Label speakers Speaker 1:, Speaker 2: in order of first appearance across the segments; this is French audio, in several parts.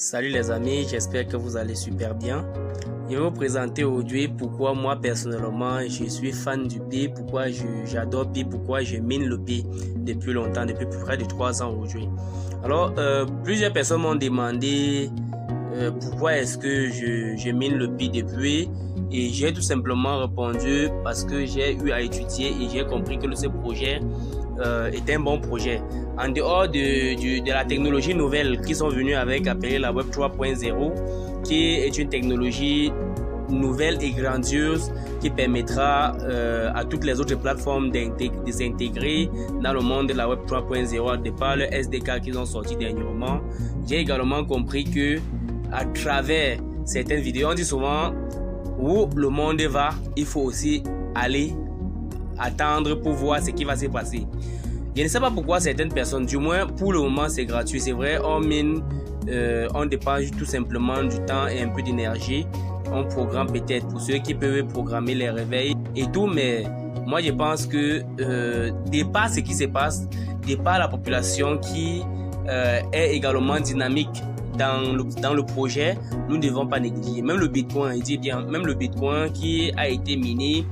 Speaker 1: Salut les amis, j'espère que vous allez super bien. Je vais vous présenter aujourd'hui pourquoi moi personnellement je suis fan du Pi, pourquoi j'adore Pi, pourquoi je mine le Pi depuis longtemps, depuis près de 3 ans aujourd'hui. Alors plusieurs personnes m'ont demandé pourquoi est-ce que je mine le Pi depuis, et j'ai tout simplement répondu parce que j'ai eu à étudier et j'ai compris que ce projet est un bon projet. En dehors de la technologie nouvelle qui sont venus avec, appelée la Web 3.0, qui est une technologie nouvelle et grandiose qui permettra à toutes les autres plateformes de s'intégrer dans le monde de la Web 3.0 de par le SDK qu'ils ont sorti dernièrement. J'ai également compris que à travers certaines vidéos, on dit souvent où le monde va, il faut aussi aller attendre pour voir ce qui va se passer. Je ne sais pas pourquoi certaines personnes, du moins pour le moment c'est gratuit, c'est vrai, on mine, on dépense tout simplement du temps et un peu d'énergie, on programme peut-être pour ceux qui peuvent programmer les réveils et tout, mais moi je pense que départ ce qui se passe, départ la population qui est également dynamique dans le projet, nous ne devons pas négliger. Même le Bitcoin, il dit bien, même le Bitcoin qui a été miné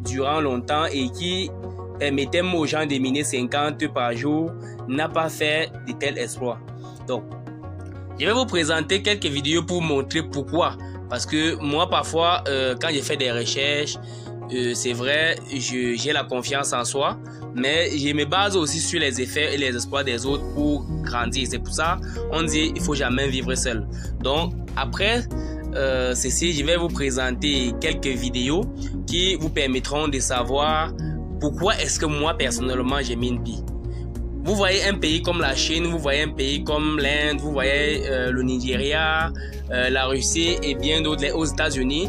Speaker 1: durant longtemps et qui permettait aux gens de miner 50 par jour, n'a pas fait de tels exploits. Donc, je vais vous présenter quelques vidéos pour montrer pourquoi. Parce que moi, parfois, quand je fais des recherches, c'est vrai, j'ai la confiance en soi, mais je me base aussi sur les effets et les exploits des autres pour grandir. C'est pour ça on dit il faut jamais vivre seul. Donc, après ceci, je vais vous présenter quelques vidéos qui vous permettront de savoir pourquoi est-ce que moi personnellement je mine Pi. Vous voyez un pays comme la Chine, vous voyez un pays comme l'Inde, vous voyez le Nigeria, la Russie et bien d'autres aux États-Unis.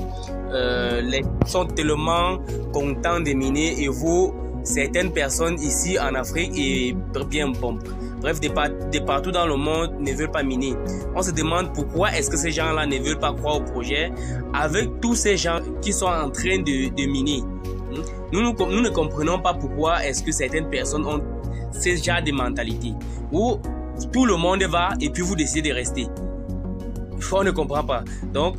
Speaker 1: Les gens sont tellement contents de miner et vous, certaines personnes ici en Afrique et bien bon. Bref, de partout dans le monde ne veulent pas miner. On se demande pourquoi est-ce que ces gens-là ne veulent pas croire au projet avec tous ces gens qui sont en train de miner. Nous ne comprenons pas pourquoi est-ce que certaines personnes ont ce genre de mentalité où tout le monde va et puis vous décidez de rester. On ne comprend pas. Donc,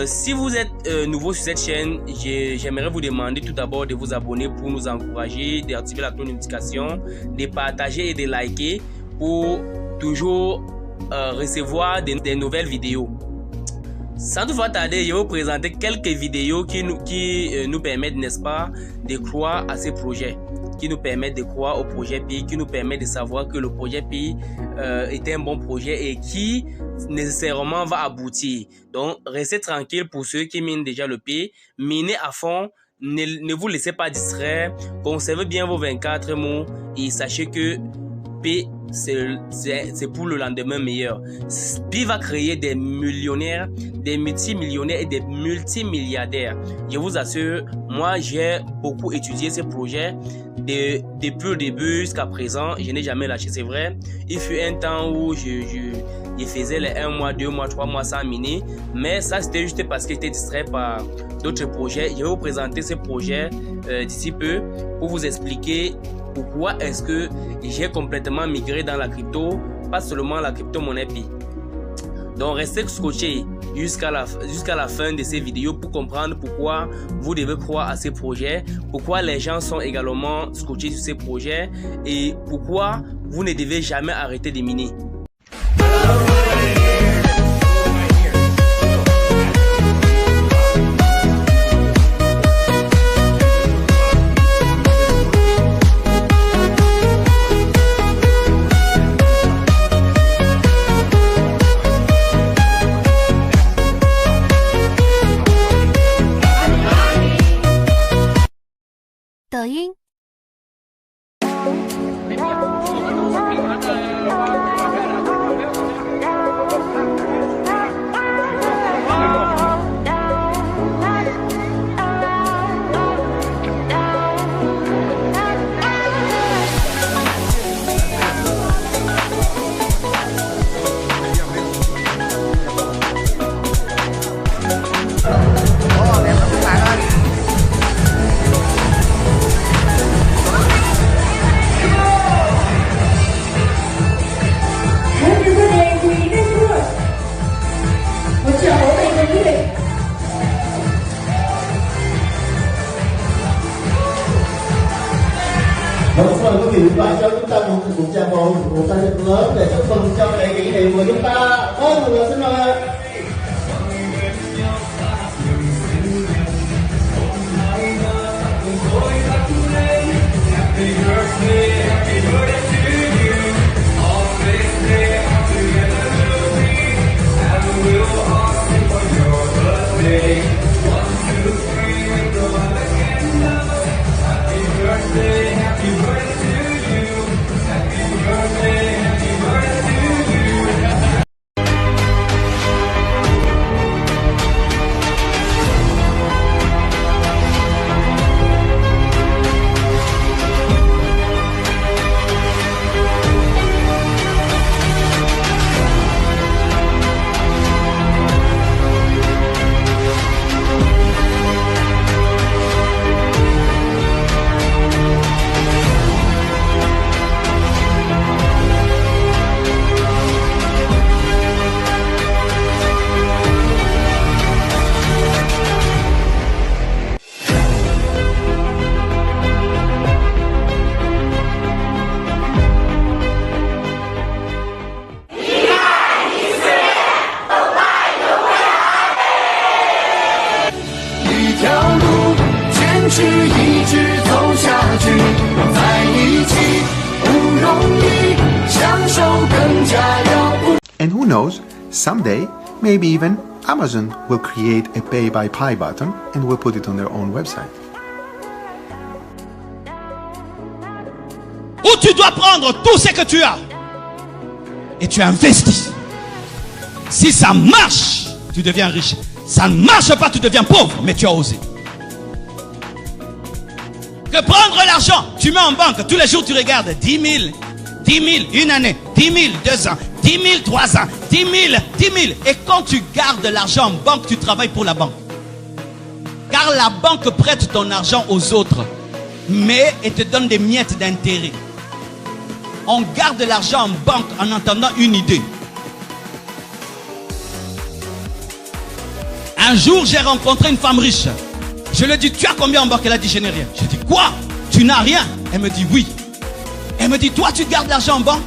Speaker 1: si vous êtes nouveau sur cette chaîne, j'aimerais vous demander tout d'abord de vous abonner pour nous encourager, d'activer la cloche de notification, de partager et de liker pour toujours recevoir des nouvelles vidéos. Sans toutefois tarder, je vais vous présenter quelques vidéos qui nous permettent, n'est-ce pas, de croire à ces projets, qui nous permettent de croire au projet Pi, qui nous permettent de savoir que le projet Pi est un bon projet et qui nécessairement va aboutir. Donc, restez tranquille pour ceux qui minent déjà le Pi, minez à fond, ne vous laissez pas distraire, conservez bien vos 24 mots et sachez que Pi, c'est pour le lendemain meilleur. Pi va créer des millionnaires, des multimillionnaires et des multimilliardaires. Je vous assure, moi j'ai beaucoup étudié ce projet depuis le début jusqu'à présent. Je n'ai jamais lâché, c'est vrai. Il fut un temps où je faisais les 1 mois, 2 mois, 3 mois sans miner, mais ça c'était juste parce que j'étais distrait par d'autres projets. Je vais vous présenter ce projet d'ici peu pour vous expliquer pourquoi est-ce que j'ai complètement migré dans la crypto, pas seulement la crypto-monnaie Pi. Donc restez scotchés jusqu'à la fin de ces vidéos pour comprendre pourquoi vous devez croire à ces projets, pourquoi les gens sont également scotchés sur ces projets et pourquoi vous ne devez jamais arrêter de miner.
Speaker 2: Douyin. biểu và cho chúng ta một cuộc chào mừng, một thành tích lớn để chúc mừng cho lễ kỷ niệm của chúng ta. Xin mời.
Speaker 3: And who knows, someday, maybe even Amazon will create a pay by Pi button and will put it on their own website.
Speaker 4: Où tu dois prendre tout ce que tu as et tu investis. Si ça marche, tu deviens riche. Ça ne marche pas, tu deviens pauvre, mais tu as osé. Que prendre l'argent, tu mets en banque, tous les jours tu regardes 10 000, 10 000, une année, 10 000, 2 ans, 10 000, 3 ans, 10 000, 10 000. Et quand tu gardes l'argent en banque, tu travailles pour la banque. Car la banque prête ton argent aux autres, mais elle te donne des miettes d'intérêt. On garde l'argent en banque en entendant une idée. Un jour, j'ai rencontré une femme riche. Je lui ai dit, tu as combien en banque? Elle a dit, je n'ai rien. J'ai dit, quoi? Tu n'as rien? Elle me dit, oui. Elle me dit, toi, tu gardes l'argent en banque?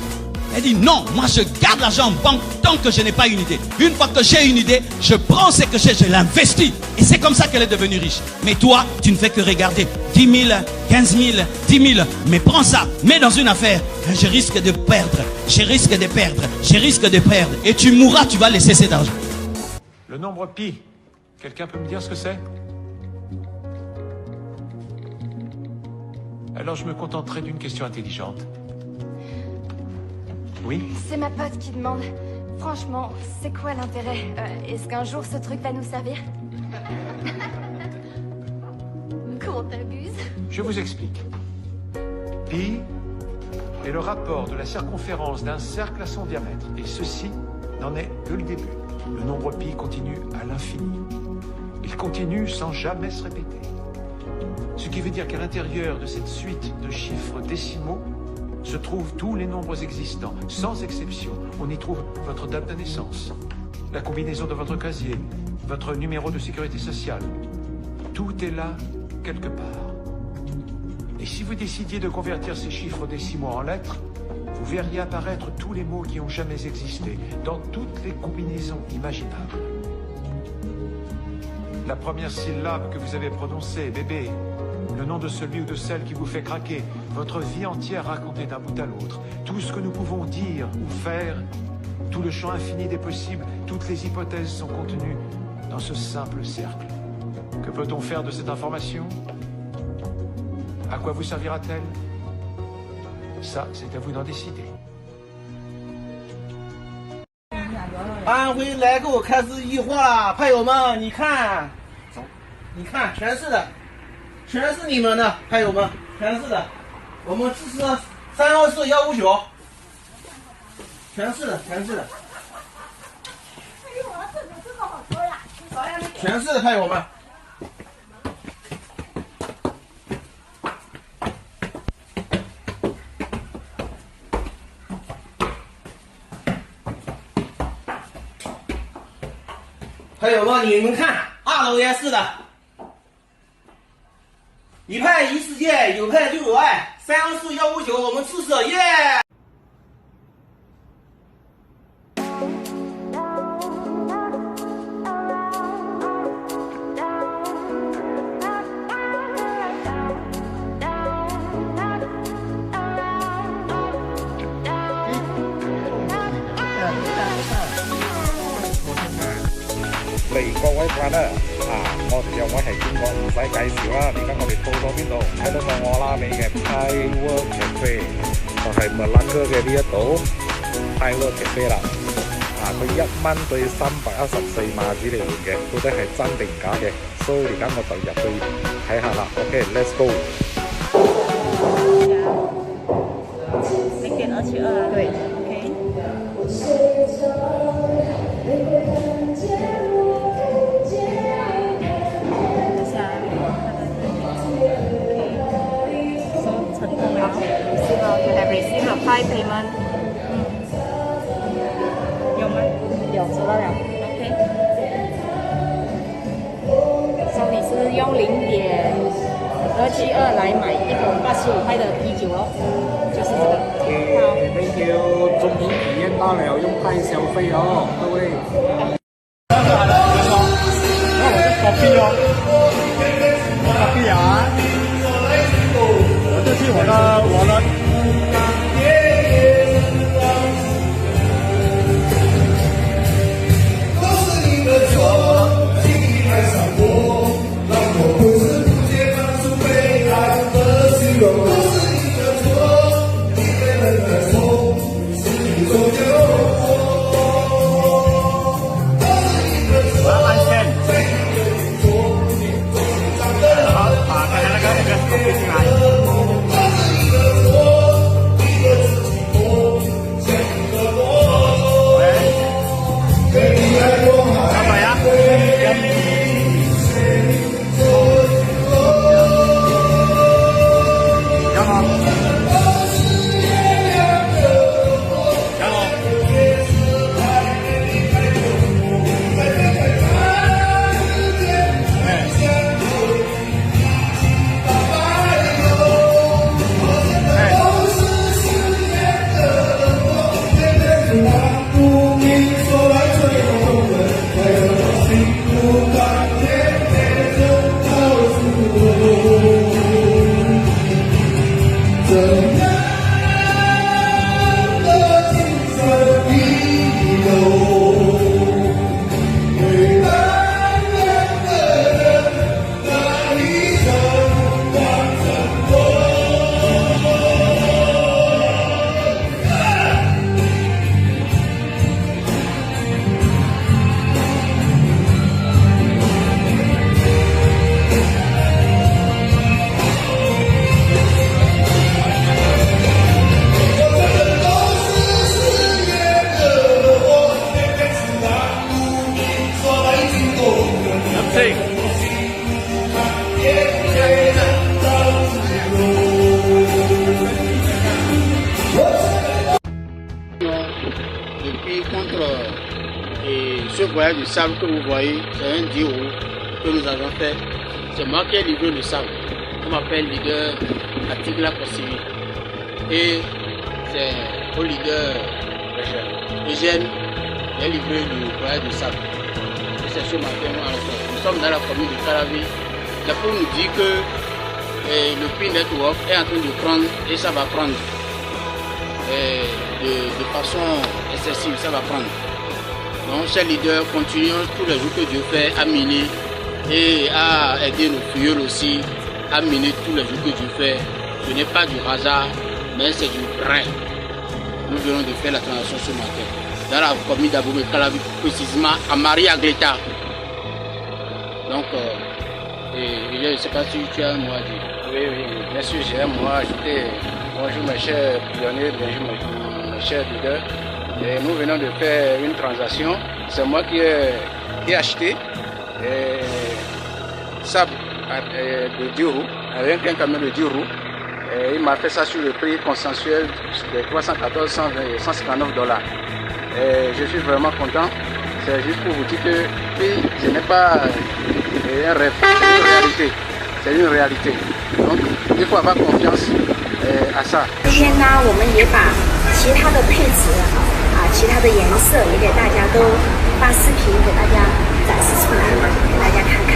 Speaker 4: Elle dit, non, moi, je garde l'argent en banque tant que je n'ai pas une idée. Une fois que j'ai une idée, je prends ce que j'ai, je l'investis. Et c'est comme ça qu'elle est devenue riche. Mais toi, tu ne fais que regarder 10 000, 15 000, 10 000. Mais prends ça, mets dans une affaire. Je risque de perdre, je risque de perdre, je risque de perdre. Et tu mourras, tu vas laisser cet argent.
Speaker 5: Le nombre pi, quelqu'un peut me dire ce que c'est? Alors je me contenterai d'une question intelligente. Oui?
Speaker 6: C'est ma pote qui demande. Franchement, c'est quoi l'intérêt? Est-ce qu'un jour ce truc va nous servir? Comment t'abuses?
Speaker 5: Je vous explique. Pi est le rapport de la circonférence d'un cercle à son diamètre. Et ceci n'en est que le début. Le nombre pi continue à l'infini. Il continue sans jamais se répéter. Ce qui veut dire qu'à l'intérieur de cette suite de chiffres décimaux se trouvent tous les nombres existants, sans exception. On y trouve votre date de naissance, la combinaison de votre casier, votre numéro de sécurité sociale. Tout est là, quelque part. Et si vous décidiez de convertir ces chiffres décimaux en lettres, vous verriez apparaître tous les mots qui ont jamais existé, dans toutes les combinaisons imaginables. La première syllabe que vous avez prononcée, bébé, le nom de celui ou de celle qui vous fait craquer, votre vie entière racontée d'un bout à l'autre, tout ce que nous pouvons dire ou faire, tout le champ infini des possibles, toutes les hypothèses sont contenues dans ce simple cercle. Que peut-on faire de cette information? À quoi vous servira-t-elle? Ça, c'est à vous d'en décider.
Speaker 7: 安徽来购开始异货了，派友们，你看，你看，全是的，全是你们的，派友们，全是的。我们支持324159，全是的，全是的，全是的，派友们。朋友们，你们看，2楼也是的，一派一世界，有派就有爱34159，我们出手耶！
Speaker 8: 嚟各位飯啦！我哋有位係邊個唔使介紹啦，而家我哋到咗邊度？睇到個我拉美嘅 Thailand Cafe， 就係麥拉哥嘅呢一度 Thailand Cafe 啦。佢1蚊對314馬子嚟換嘅，到底係真定假嘅？所以而家我就入去睇下啦。OK，let's go。
Speaker 9: 你点272啊？对 ，OK。You have received a Pi payment. 有吗？有，收到了。OK。所以你是用0.272来买一口85块的啤酒哦，就是这个。好。
Speaker 10: Thank you， 终于体验到了用Pi消费哦，各位。那我是Kopi哦，Kopi啊，这是我的。
Speaker 11: Depuis contre ce voyage de sable que vous voyez, c'est un duo que nous avons fait. C'est moi qui ai livré le sable. On m'appelle leader Atigla Kossiri. Et c'est au leader Eugène qui a livré le voyage de sable. Et c'est ce matin, nous sommes dans la commune de Calavi. C'est pour nous dire que le Pi Network est en train de prendre et ça va prendre. De façon excessive, ça va prendre. Donc, ces leaders continuent tous les jours que Dieu fait à miner et à aider nos filleuls aussi à miner tous les jours que Dieu fait. Ce n'est pas du hasard, mais c'est du vrai. Nous venons de faire la transaction ce matin dans la commune d'Aboumé Calavi, précisément à Maria Gleta. Donc, je ne sais pas si tu as un mot à dire.
Speaker 8: Oui, bien sûr, j'ai un mot à ajouter. Bonjour mes chers pionniers, bonjour mes chers leaders. Et nous venons de faire une transaction. C'est moi qui ai acheté sable de 10 roues, avec un camion de 10 roues. Et il m'a fait ça sur le prix consensuel de 314, 159 $. Et je suis vraiment content. C'est juste pour vous dire que ce n'est pas un rêve, c'est une réalité. C'est une réalité. Donc il faut avoir confiance 阿 Sa。
Speaker 9: 今天呢，我们也把其他的配置其他的颜色也给大家都发视频给大家展示出来了，给大家看看。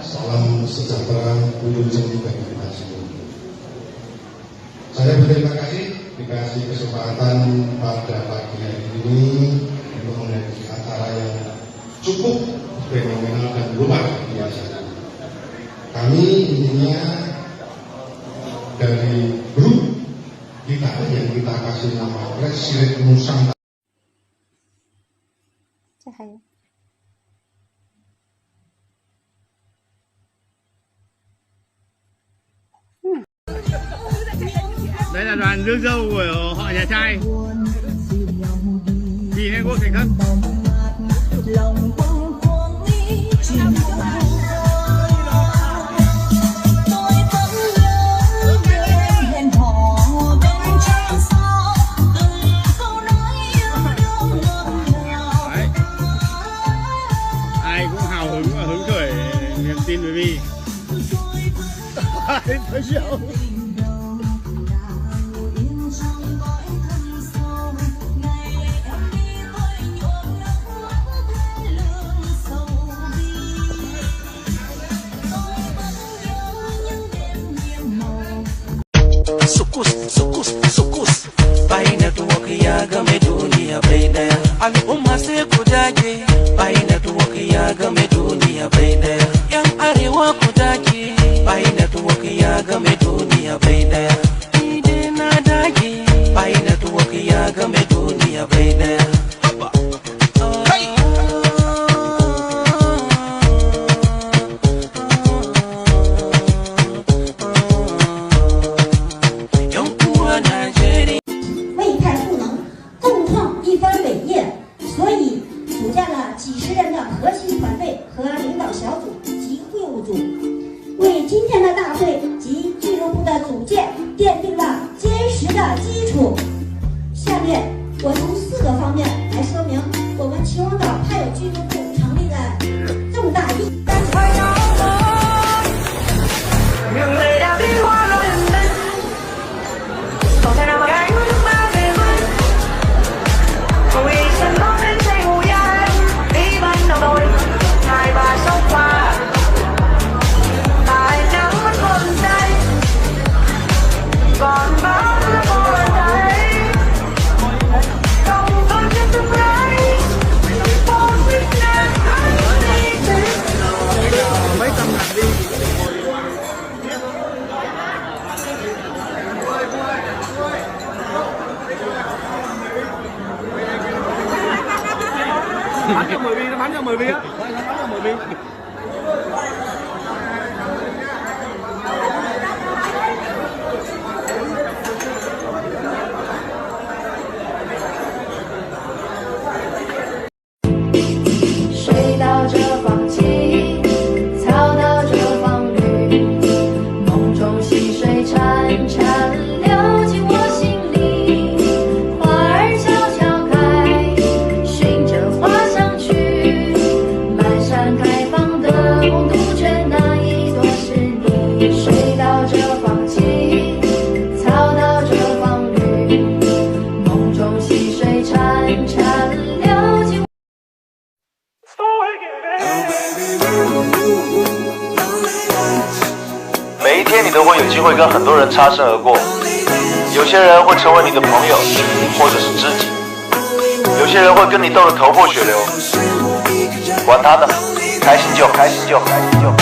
Speaker 12: Salam sejahtera Wilujeng bagi kita semua. Saya berterima kasih dikasih kesempatan pada pagi hari ini untuk menghadiri acara yang cukup fenomenal dan luar biasa. Kami intinya dari grup kita yang kita kasih nama Resilet Nusantara.
Speaker 10: Đây là đoàn rước dâu của họ nhà trai. Nhìn hay quốc thành thân. Ai cũng hào hứng và hứng khởi niềm tin với Vi. Thấy chưa?
Speaker 13: Sukus baina tuwakiya game duniya bai daya al'umma sai ku dage baina tuwakiya game duniya bai daya yan arewa ku dage baina tuwakiya game duniya bai daya ni dai na dage baina tuwakiya game duniya bai daya
Speaker 14: 为今天的大会及俱乐部的组建奠定了坚实的基础。下面我从4个方面来说明我们秦皇岛派友俱乐部成立的重大意义。
Speaker 10: Hãy subscribe cho kênh Ghiền Mì Gõ để không bỏ lỡ nó bán cho 10 viên á. Nó bán cho 10 viên.
Speaker 15: 每一天你都会有机会跟很多人擦身而过，有些人会成为你的朋友，或者是知己，有些人会跟你斗得头破血流，管他的，开心就好，开心就好，开心就好。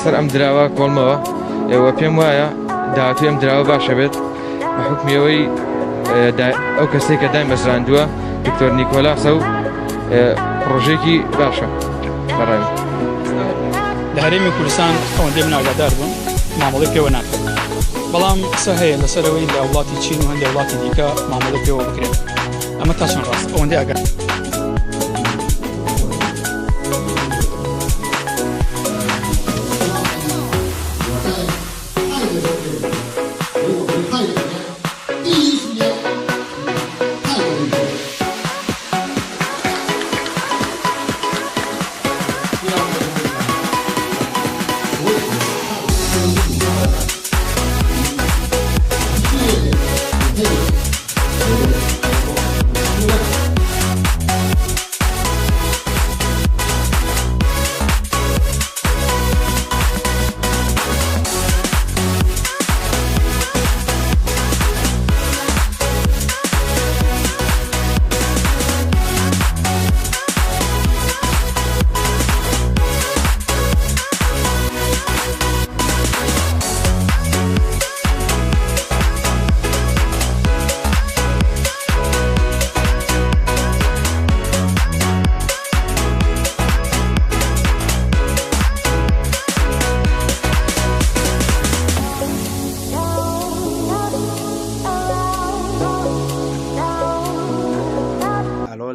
Speaker 16: سر ام دراوه کولمەوە ئێوە پێم وایە داهاتوی ئەم دراوە باشە بێت بە حکمیەوەی ئەو کەسێک کە دامەزراندووە دکتۆر نیکۆلاسە و پرۆژێکی باشە بەڕای
Speaker 17: لە هەرێمی کوردستان ئەوەندەی من ئاگادار بووم مامەڵەی پێوە ناکرێت بەڵام قسە هەیە لەسەرەوەی لە وڵاتی چین و هەندێک وڵاتی دیکە مامەڵەی پێوە بکرێت ئەمە تا چەند ڕاست ئەوەندەی ئاگادار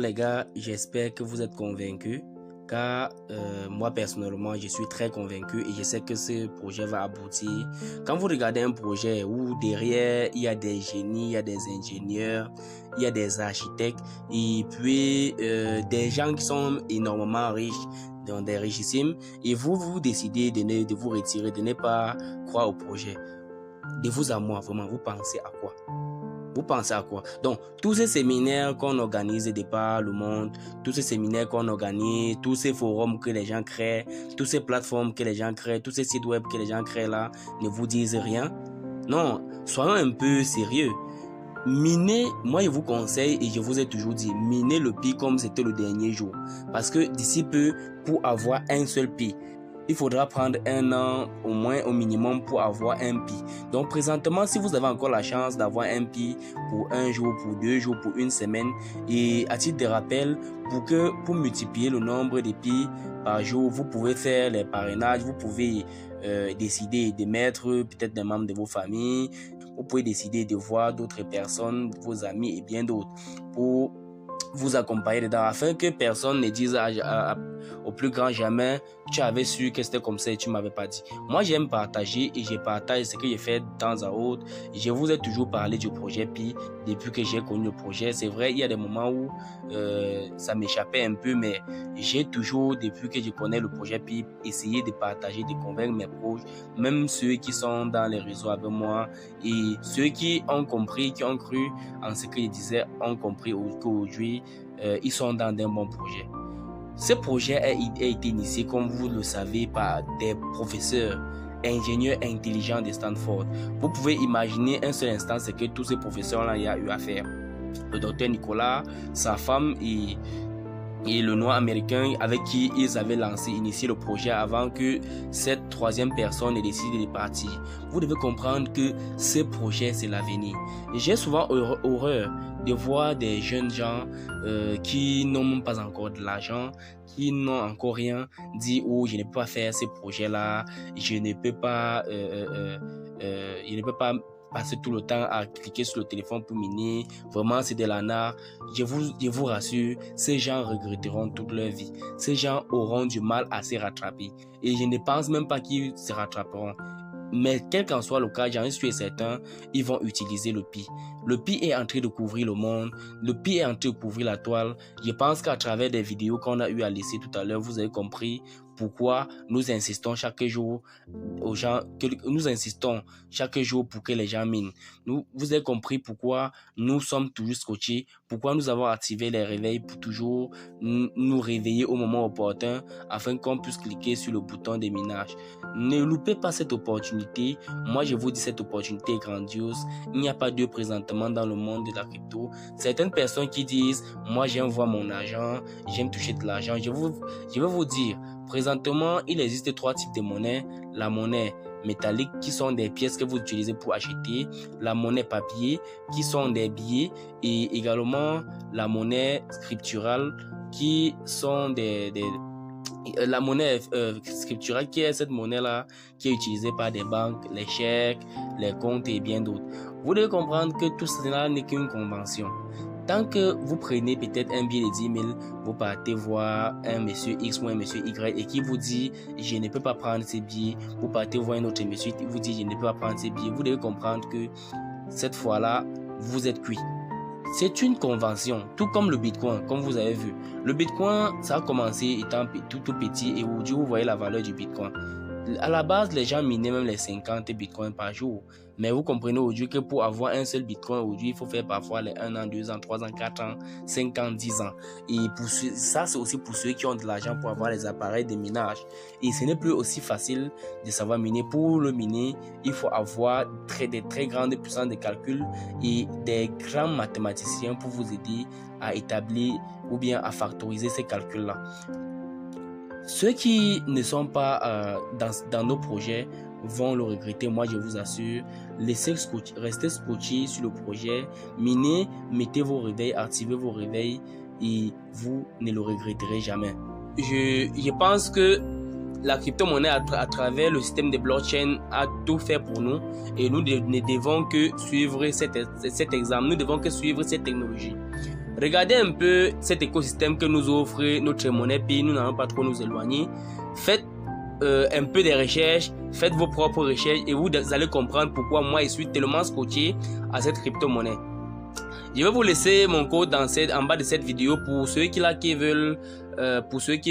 Speaker 1: les gars, j'espère que vous êtes convaincus, car moi personnellement je suis très convaincu et je sais que ce projet va aboutir. Quand vous regardez un projet où derrière il y a des génies, il y a des ingénieurs, il y a des architectes et puis des gens qui sont énormément riches, donc des richissimes, et vous décidez de vous retirer, de ne pas croire au projet. De vous à moi, vraiment, vous pensez à quoi? Vous pensez à quoi? Donc, tous ces séminaires qu'on organise de par le monde, tous ces séminaires qu'on organise, tous ces forums que les gens créent, toutes ces plateformes que les gens créent, tous ces sites web que les gens créent là, ne vous disent rien? Non, soyons un peu sérieux. Minez, moi je vous conseille et je vous ai toujours dit, minez le pi comme c'était le dernier jour. Parce que d'ici peu, pour avoir un seul pi, il faudra prendre un an au moins au minimum pour avoir un PI. Donc présentement, si vous avez encore la chance d'avoir un PI pour un jour, pour 2 jours, pour une semaine, et à titre de rappel, pour multiplier le nombre de PI par jour, vous pouvez faire les parrainages, vous pouvez décider de mettre peut-être des membres de vos familles, vous pouvez décider de voir d'autres personnes, vos amis et bien d'autres pour vous accompagner dedans, afin que personne ne dise au plus grand jamais tu avais su que c'était comme ça et tu m'avais pas dit. Moi j'aime partager et je partage ce que j'ai fait de temps à autre. Je vous ai toujours parlé du projet PI depuis que j'ai connu le projet. C'est vrai, il y a des moments où ça m'échappait un peu, mais j'ai toujours, depuis que je connais le projet PI, essayé de partager, de convaincre mes proches, même ceux qui sont dans les réseaux avec moi, et ceux qui ont compris, qui ont cru en ce que je disais, ont compris qu'aujourd'hui ils sont dans d'un bon projet. Ce projet a été initié, comme vous le savez, par des professeurs, ingénieurs intelligents de Stanford. Vous pouvez imaginer un seul instant ce que tous ces professeurs-là ont eu à faire. Le docteur Nicolas, sa femme et le noir américain avec qui ils avaient initié le projet avant que cette troisième personne ait décidé de partir. Vous devez comprendre que ce projet, c'est l'avenir. J'ai souvent horreur de voir des jeunes gens qui n'ont même pas encore de l'argent, qui n'ont encore rien, dire « Oh, je ne peux pas faire ce projet-là, je ne peux pas passer tout le temps à cliquer sur le téléphone pour miner. Vraiment, c'est de l'anard. Je vous rassure, ces gens regretteront toute leur vie. Ces gens auront du mal à se rattraper. Et je ne pense même pas qu'ils se rattraperont. Mais quel qu'en soit le cas, j'en suis certain, ils vont utiliser le PI. Le PI est en train de couvrir le monde. Le PI est en train de couvrir la toile. Je pense qu'à travers des vidéos qu'on a eu à laisser tout à l'heure, vous avez compris pourquoi nous insistons chaque jour aux gens, nous insistons chaque jour pour que les gens minent. Vous avez compris pourquoi nous sommes toujours scotchés, pourquoi nous avons activé les réveils pour toujours nous réveiller au moment opportun afin qu'on puisse cliquer sur le bouton de minage. Ne loupez pas cette opportunité. Moi, je vous dis, cette opportunité est grandiose. Il n'y a pas de présentement dans le monde de la crypto. Certaines personnes qui disent, moi, j'aime voir mon argent, j'aime toucher de l'argent. Je vais vous dire, présentement, il existe 3 types de monnaies. La monnaie métallique, qui sont des pièces que vous utilisez pour acheter. La monnaie papier, qui sont des billets. Et également, la monnaie scripturale, qui sont la monnaie scripturale, qui est cette monnaie-là, qui est utilisée par des banques, les chèques, les comptes et bien d'autres. Vous devez comprendre que tout cela n'est qu'une convention. Tant que vous prenez peut-être un billet de 10 000, vous partez voir un monsieur X ou un monsieur Y et qui vous dit « je ne peux pas prendre ces billets », vous partez voir un autre monsieur qui vous dit « je ne peux pas prendre ces billets », vous devez comprendre que cette fois-là, vous êtes cuit. C'est une convention, tout comme le Bitcoin, comme vous avez vu. Le Bitcoin, ça a commencé étant tout petit et aujourd'hui, vous voyez la valeur du Bitcoin. À la base, les gens minaient même les 50 bitcoins par jour. Mais vous comprenez aujourd'hui que pour avoir un seul bitcoin aujourd'hui, il faut faire parfois les 1 an, 2 ans, 3 ans, 4 ans, 5 ans, 10 ans. Et ça, c'est aussi pour ceux qui ont de l'argent pour avoir les appareils de minage. Et ce n'est plus aussi facile de savoir miner. Pour le miner, il faut avoir des très grandes puissances de calcul et des grands mathématiciens pour vous aider à établir ou bien à factoriser ces calculs-là. Ceux qui ne sont pas dans nos projets vont le regretter, moi je vous assure. Restez scotchés sur le projet, minez, mettez vos réveils, activez vos réveils et vous ne le regretterez jamais. Je pense que la crypto-monnaie à travers le système de blockchain a tout fait pour nous et nous ne devons que suivre cet exemple, nous devons que suivre cette technologie. Regardez un peu cet écosystème que nous offre notre monnaie PI, nous n'allons pas trop nous éloigner. Faites un peu de recherches, faites vos propres recherches et vous allez comprendre pourquoi moi je suis tellement scotché à cette crypto-monnaie. Je vais vous laisser mon code en bas de cette vidéo pour ceux qui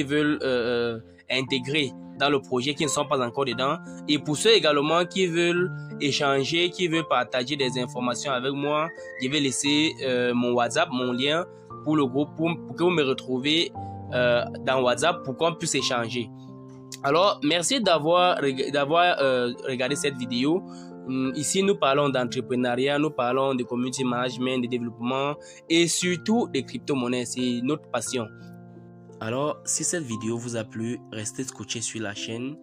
Speaker 1: veulent intégrer dans le projet, qui ne sont pas encore dedans, et pour ceux également qui veulent échanger, qui veulent partager des informations avec moi. Je vais laisser mon WhatsApp, mon lien pour le groupe, pour que vous me retrouvez dans WhatsApp pour qu'on puisse échanger. Alors, merci d'avoir regardé cette vidéo. Ici, nous parlons d'entrepreneuriat, nous parlons de community management, de développement et surtout des crypto-monnaies. C'est notre passion. Alors, si cette vidéo vous a plu, restez scotché sur la chaîne.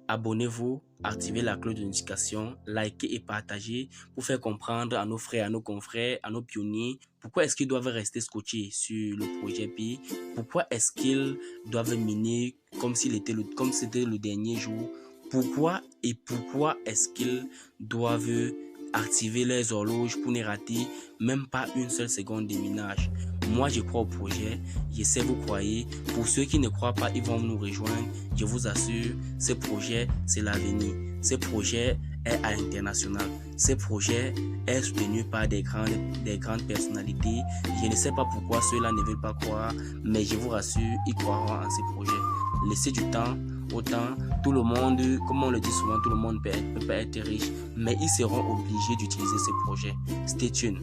Speaker 1: Abonnez-vous, activez la cloche de notification, likez et partagez pour faire comprendre à nos frères, à nos confrères, à nos pionniers pourquoi est-ce qu'ils doivent rester scotchés sur le projet Pi, pourquoi est-ce qu'ils doivent miner comme c'était le dernier jour, pourquoi est-ce qu'ils doivent activer les horloges pour ne rater même pas une seule seconde de minage. Moi, je crois au projet, je sais vous croyez. Pour ceux qui ne croient pas, ils vont nous rejoindre. Je vous assure, ce projet, c'est l'avenir. Ce projet est à l'international. Ce projet est soutenu par des grandes personnalités. Je ne sais pas pourquoi ceux-là ne veulent pas croire, mais je vous rassure, ils croiront en ce projet. Laissez du temps au temps. Tout le monde, comme on le dit souvent, tout le monde peut être riche, mais ils seront obligés d'utiliser ce projet. Stay tuned.